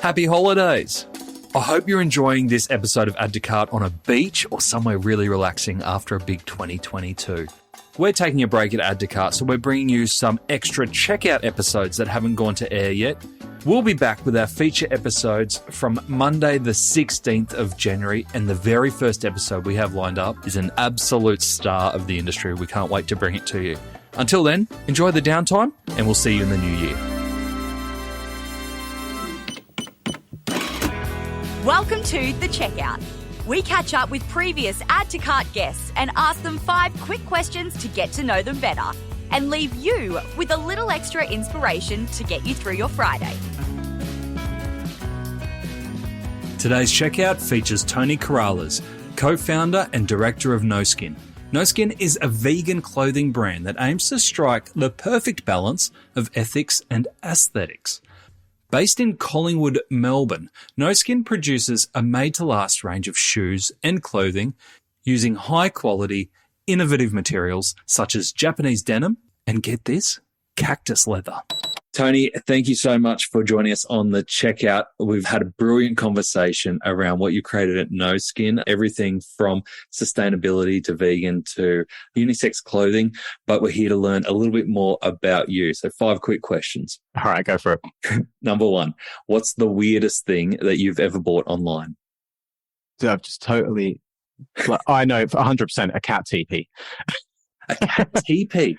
Happy holidays. I hope you're enjoying this episode of Add to Cart on a beach or somewhere really relaxing after a big 2022. We're taking a break at Add to Cart, so we're bringing you some extra checkout episodes that haven't gone to air yet. We'll be back with our feature episodes from Monday the 16th of January, and the very first episode we have lined up is an absolute star of the industry. We can't wait to bring it to you. Until then, enjoy the downtime, and we'll see you in the new year. Welcome to The Checkout. We catch up with previous Add to Cart guests and ask them 5 quick questions to get to know them better and leave you with a little extra inspiration to get you through your Friday. Today's checkout features Tony Corrales, co-founder and director of Noskin. Noskin is a vegan clothing brand that aims to strike the perfect balance of ethics and aesthetics. Based in Collingwood, Melbourne, Noskin produces a made-to-last range of shoes and clothing using high-quality, innovative materials such as Japanese denim and, get this, cactus leather. Tony, thank you so much for joining us on The Checkout. We've had a brilliant conversation around what you created at Noskin, everything from sustainability to vegan to unisex clothing, but we're here to learn a little bit more about you. So 5 quick questions. All right, go for it. Number 1, what's the weirdest thing that you've ever bought online? So I've just totally, I know for 100% a cat teepee. A cat teepee?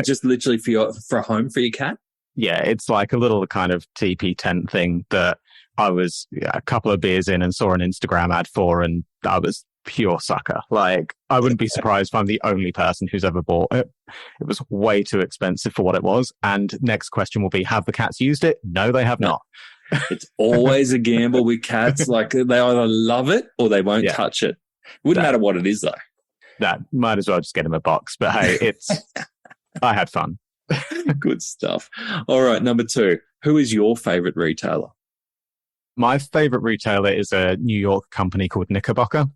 Just literally for a home for your cat? Yeah, it's like a little kind of teepee tent thing that I was a couple of beers in and saw an Instagram ad for, and I was pure sucker. Like, I wouldn't be surprised if I'm the only person who's ever bought it. It was way too expensive for what it was. And next question will be, have the cats used it? No, they have not. It's always a gamble with cats. Like, they either love it or they won't touch it. Wouldn't matter what it is, though. That might as well just get them a box. But hey, I had fun. Good stuff. All right, number 2. Who is your favorite retailer? My favorite retailer is a New York company called Knickerbocker.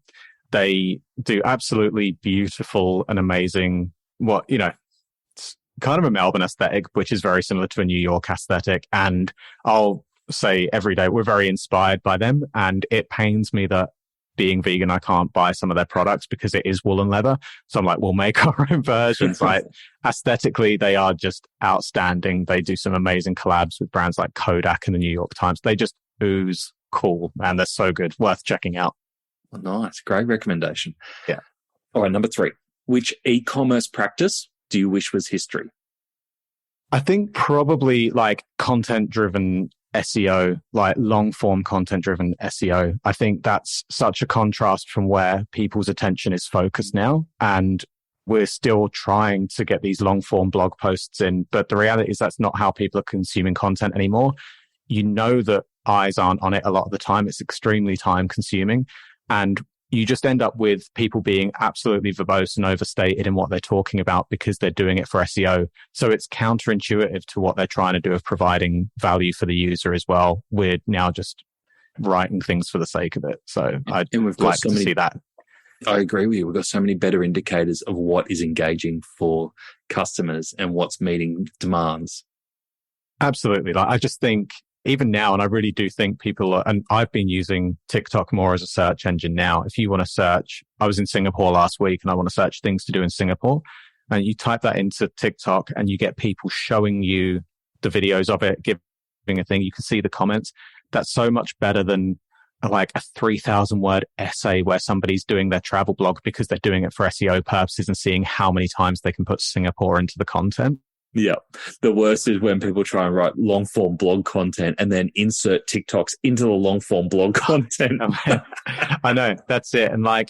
They do absolutely beautiful and amazing, it's kind of a Melbourne aesthetic, which is very similar to a New York aesthetic. And I'll say every day we're very inspired by them. And it pains me that being vegan, I can't buy some of their products because it is wool and leather. So I'm like, we'll make our own versions. Like, aesthetically, they are just outstanding. They do some amazing collabs with brands like Kodak and the New York Times. They just ooze cool, and they're so good. Worth checking out. Oh, nice. Great recommendation. Yeah. All right, number 3. Which e-commerce practice do you wish was history? I think probably like content-driven SEO, like long-form content-driven SEO. I think that's such a contrast from where people's attention is focused now. And we're still trying to get these long-form blog posts in. But the reality is that's not how people are consuming content anymore. You know that eyes aren't on it a lot of the time. It's extremely time-consuming. And you just end up with people being absolutely verbose and overstated in what they're talking about because they're doing it for SEO. So it's counterintuitive to what they're trying to do of providing value for the user as well. We're now just writing things for the sake of it. So I'd like to see that. I agree with you. We've got so many better indicators of what is engaging for customers and what's meeting demands. Absolutely. Like, I just think even now, and I really do think people are, and I've been using TikTok more as a search engine now. If you want to search, I was in Singapore last week and I want to search things to do in Singapore, and you type that into TikTok and you get people showing you the videos of it, giving a thing. You can see the comments. That's so much better than like a 3,000 word essay where somebody's doing their travel blog because they're doing it for SEO purposes and seeing how many times they can put Singapore into the content. Yeah. The worst is when people try and write long form blog content and then insert TikToks into the long form blog content. I know, that's it. And I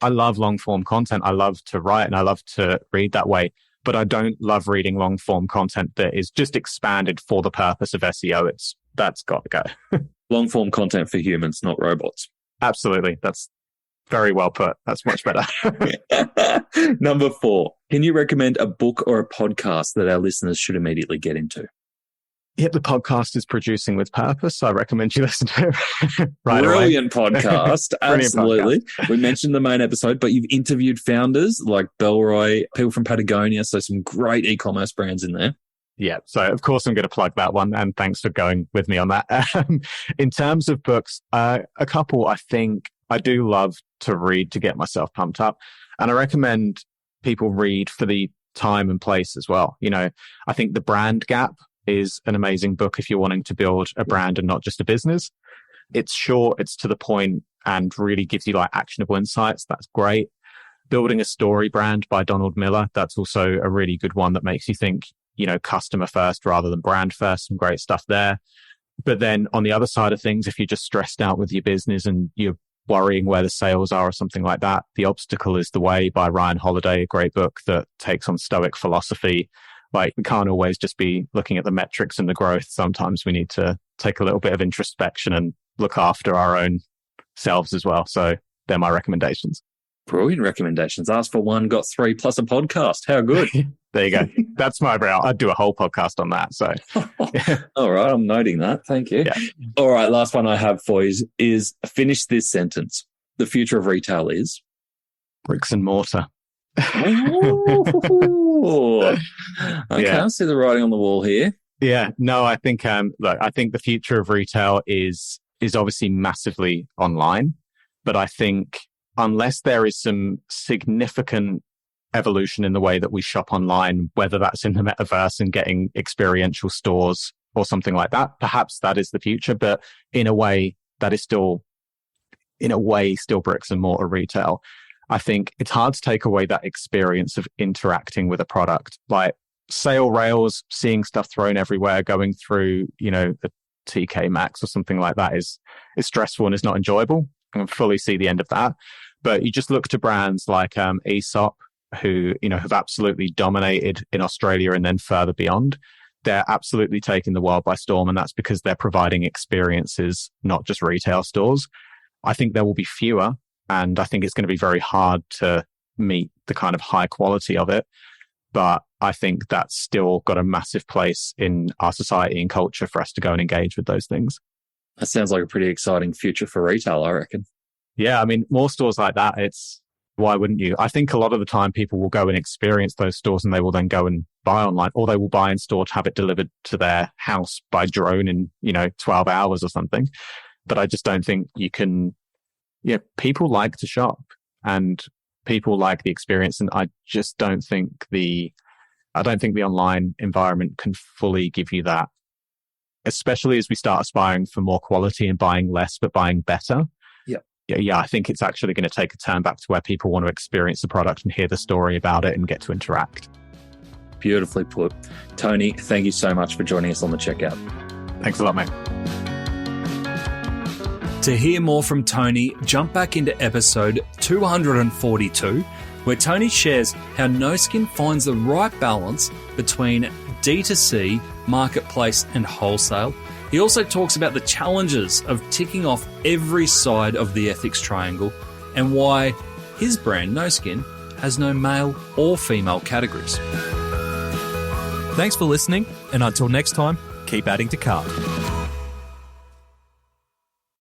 love long form content. I love to write and I love to read that way, but I don't love reading long form content that is just expanded for the purpose of SEO. That's got to go. Long form content for humans, not robots. Absolutely. That's very well put. That's much better. Number 4, can you recommend a book or a podcast that our listeners should immediately get into? Yep, the podcast is Producing with Purpose. I recommend you listen to it right Brilliant away. Podcast. Absolutely. Podcast. We mentioned the main episode, but you've interviewed founders like Belroy, people from Patagonia, so some great e-commerce brands in there. Yeah, so of course I'm going to plug that one, and thanks for going with me on that. In terms of books, a couple I think I do love to read to get myself pumped up, and I recommend people read for the time and place as well. You know, I think The Brand Gap is an amazing book if you're wanting to build a brand and not just a business. It's short, it's to the point, and really gives you like actionable insights. That's great. Building a Story Brand by Donald Miller. That's also a really good one that makes you think, you know, customer first rather than brand first. Some great stuff there. But then on the other side of things, if you're just stressed out with your business and you're worrying where the sales are or something like that, The Obstacle is the Way by Ryan Holiday, a great book that takes on Stoic philosophy. Like, we can't always just be looking at the metrics and the growth. Sometimes we need to take a little bit of introspection and look after our own selves as well. So they're my recommendations. Brilliant recommendations. Ask for one, got three, plus a podcast. How good. There you go. That's my brow. I'd do a whole podcast on that. So, all right. I'm noting that. Thank you. Yeah. All right. Last one I have for you is finish this sentence. The future of retail is bricks and mortar. Okay. Yeah. I see the writing on the wall here. Yeah. No, I think, look, I think the future of retail is obviously massively online, but I think unless there is some significant evolution in the way that we shop online, whether that's in the metaverse and getting experiential stores or something like that, perhaps that is the future. But in a way, that is still bricks and mortar retail. I think it's hard to take away that experience of interacting with a product, like sale rails, seeing stuff thrown everywhere, going through, you know, the TK Maxx or something like that is stressful and is not enjoyable. I can fully see the end of that. But you just look to brands like Aesop, who, you know, have absolutely dominated in Australia and then further beyond. They're absolutely taking the world by storm, and that's because they're providing experiences, not just retail stores. I think there will be fewer, and I think it's going to be very hard to meet the kind of high quality of it. But I think that's still got a massive place in our society and culture for us to go and engage with those things. That sounds like a pretty exciting future for retail, I reckon. Yeah, I mean, more stores like that, why wouldn't you? I think a lot of the time people will go and experience those stores and they will then go and buy online, or they will buy in store to have it delivered to their house by drone in, 12 hours or something. But I just don't think you can, people like to shop and people like the experience. And I just don't think the online environment can fully give you that, especially as we start aspiring for more quality and buying less, but buying better. Yeah, I think it's actually going to take a turn back to where people want to experience the product and hear the story about it and get to interact. Beautifully put. Tony, thank you so much for joining us on The Checkout. Thanks a lot, mate. To hear more from Tony, jump back into episode 242, where Tony shares how Noskin finds the right balance between D2C, marketplace, and wholesale. He also talks about the challenges of ticking off every side of the ethics triangle and why his brand, Noskin, has no male or female categories. Thanks for listening, and until next time, keep adding to cart.